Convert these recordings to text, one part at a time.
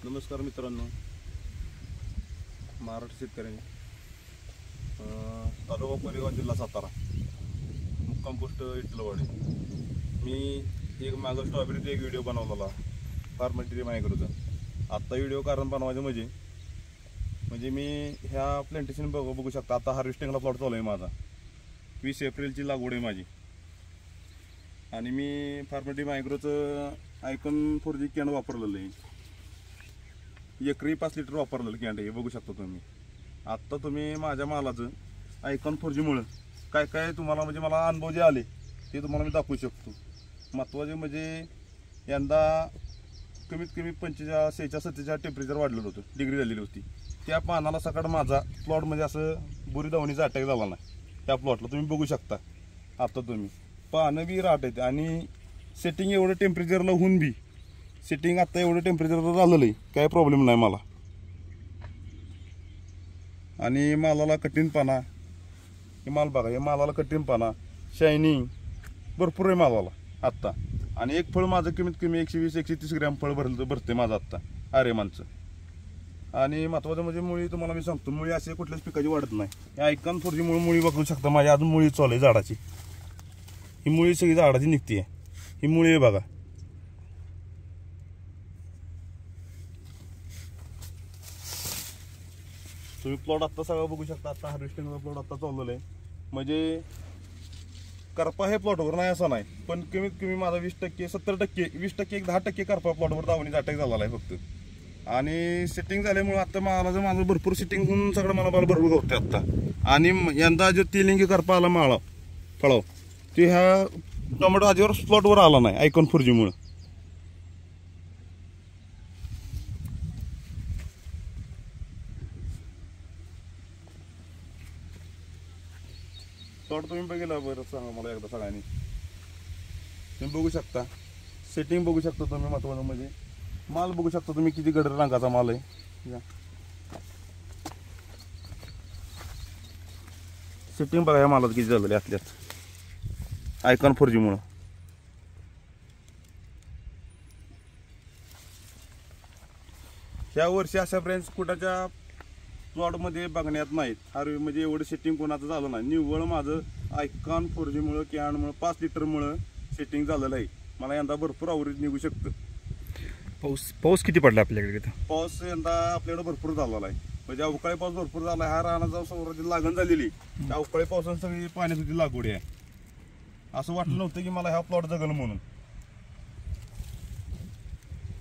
नमस्कार मित्रांनो, महाराष्ट्र शेतकरी तालुका कोरेगाव जिल्हा सातारा मुक्काम पोस्ट इटलवाडी। मी एक मागं स्ट्रॉबेरीचा एक व्हिडिओ बनवलेला फार्मॅटिरी मायक्रोचा। आत्ता व्हिडिओ कारण बनवायचं म्हणजे मी ह्या प्लांटेशन बघू शकता। आता हार्वेस्टिंगला प्लॉट चालू आहे माझा। 20 एप्रिलची लागवड आहे माझी आणि मी फार्मॅटिरी मायक्रोचं आयकॉन 4G कॅन वापरलेलं आहे। एकरी 5 लिटर वापरलेलं कॅन्ड हे बघू शकता तुम्ही। आत्ता तुम्ही माझ्या मालाचं आयकॉन 4G मुळे काय काय तुम्हाला म्हणजे मला अनुभव जे आले ते तुम्हाला मी दाखवू शकतो। महत्त्वाचे म्हणजे यंदा कमीत कमी 45, 46, 47 टेम्परेचर वाढलेलं होतं, डिग्री झालेली होती। त्या पानाला सकाळ माझा प्लॉट म्हणजे असं बुरी दावणीचा अटॅक झाला नाही त्या प्लॉटला, तुम्ही बघू शकता। आता तुम्ही पानं बी राहत आहेत आणि सेटिंग एवढं टेम्परेचरला होऊन बी सेटिंग आता एवढं टेम्परेचर झालेलं आहे, काय प्रॉब्लेम नाही मला। आणि मालाला कठीणपणा, हे माल बघा, हे मालाला कठीणपणा, शायनिंग भरपूर आहे मालाला आत्ता। आणि एक फळ माझं कमीत कमी 120-130 ग्रॅम फळ भरते माझं आत्ता आर्यमानचं। आणि महत्त्वाचं म्हणजे मुळी तुम्हाला मी सांगतो, मुळी असे कुठल्याच पिकाची वाढत नाही। हे आयकॉन 4G मुळी बघू शकता माझ्या अजून मुळी चालू आहे झाडाची। ही मुळी सगळी झाडाची निघते, ही मुळी आहे बघा। तुम्ही प्लॉट आत्ता सगळं बघू शकता। आता हार्वेस्टिंगचा प्लॉट आत्ता चाललेला आहे, म्हणजे करपा हे प्लॉटवर नाही असं नाही, पण कमीत कमी माझा 20%, 70%, 20%, 10% करपा प्लॉटवर दावणीचा अटॅक झालेला आहे फक्त। आणि सेटिंग झाल्यामुळे आता माझं भरपूर सेटिंग होऊन सगळं मला भरपूर होते आत्ता। आणि यंदा जो तिलिंगी करपा आला माळा फळाव ते ह्या टोमॅटो आजीवर प्लॉटवर आला नाही आयकॉन 4G मुळे। प्लॉट तुम्ही बघितला बरं, सांगा मला एकदा सगळ्यांनी। तुम्ही बघू शकता, सेटिंग बघू शकता तुम्ही, महत्त्वाचं म्हणजे माल बघू शकता तुम्ही किती गडर रंगाचा माल आहे। सेटिंग बघा या मालात किती झालेली आतल्यात आयकॉन 4G मुळे। ह्या वर्षी अशा ब्रँच कुठाच्या प्लॉटमध्ये बघण्यात नाहीत म्हणजे एवढं सेटिंग कोणाचं झालं नाही। निव्वळ माझं आयकॉन 4G मुळे कॅनमुळे 5 लिटर मुळे सेटिंग झालेलं आहे। मला यंदा भरपूर आवरेज निघू शकतं। पाऊस किती पडला आपल्याकडे? पाऊस यंदा आपल्याकडे भरपूर झालेला आहे, म्हणजे अवकाळी पाऊस भरपूर झाला आहे। हा रानाचा संवर्धन लागण झालेली, त्या अवकाळी पावसाने सगळी पाण्यात होती लागवड आहे। असं वाटलं नव्हतं की मला हा प्लॉट जगल म्हणून।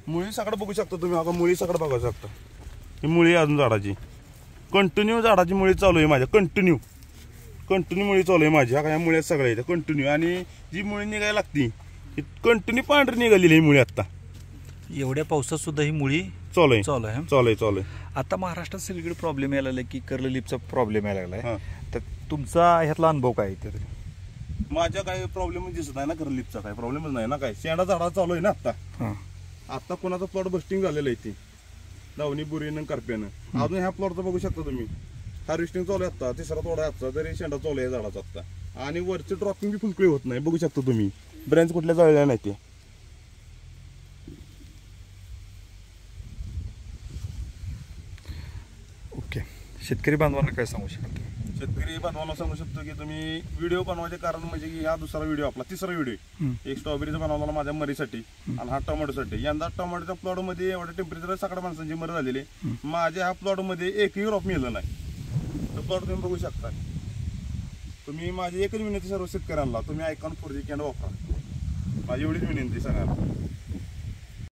मुळी सगळं बघू शकता तुम्ही, आता मुळी सगळं बघू शकता। ही मुळी अजून झाडाची कंटिन्यू झाडाची मुळी चालू आहे माझ्या, कंटिन्यू मुळी चालू आहे माझी। ह्या मुळ्या सगळ्या येतात कंटिन्यू, आणि जी मुळी निघायला लागती कंटिन्यू पांढरी निघालेली ही मुळी। आता एवढ्या पावसात सुद्धा ही मुळी चालू आहे। आता महाराष्ट्रात सगळीकडे प्रॉब्लेम यायला लागला की कर्ल लिपचा प्रॉब्लेम यायला लागलाय, तर तुमचा ह्यातला अनुभव काय आहे? माझ्या काही प्रॉब्लेम दिसत नाही ना, कर्ल लिपचा काही प्रॉब्लेमच नाही ना, काय शेंडा झाडा चालू आहे ना आता। आता कोणाचा प्लॉट बस्टिंग झालेला आहे ते दावणी बुरीनं करप्यानं। अजून ह्या प्लॉटचं बघू शकता तुम्ही, हार्वेस्टिंग चालू आहे आता, तिसरा तोडा आता तरी शेंडा चालू आहे झाडाचा आता। आणि वरचे ड्रॉपिंग बी फुलकळी होत नाही, बघू शकता तुम्ही, ब्रँच कुठल्या जळल्या नाही ते। ओके, शेतकरी बांधवांना काय सांगू शकाल? शेतकरी बांधवांना सांगू शकतो की तुम्ही व्हिडिओ बनवायचे कारण म्हणजे की हा दुसरा व्हिडिओ आपला तिसरा व्हिडिओ, एक स्ट्रॉबेरीचा बनवला माझ्या मरीसाठी आणि हा टोमॅटोसाठी। यंदा टोमॅटोच्या प्लॉट मध्ये एवढ्या टेम्परेचर सगळ्या माणसांची मर झालेली, माझ्या ह्या प्लॉट मध्ये एकही ड्रॉप मिळालं नाही। तर प्लॉट तुम्ही बघू शकता। तुम्ही माझी एकच विनंती सर्व शेतकऱ्यांना, तुम्ही आयकॉन 4G कॅन वापरा, माझी एवढीच विनंती सगळ्यांना।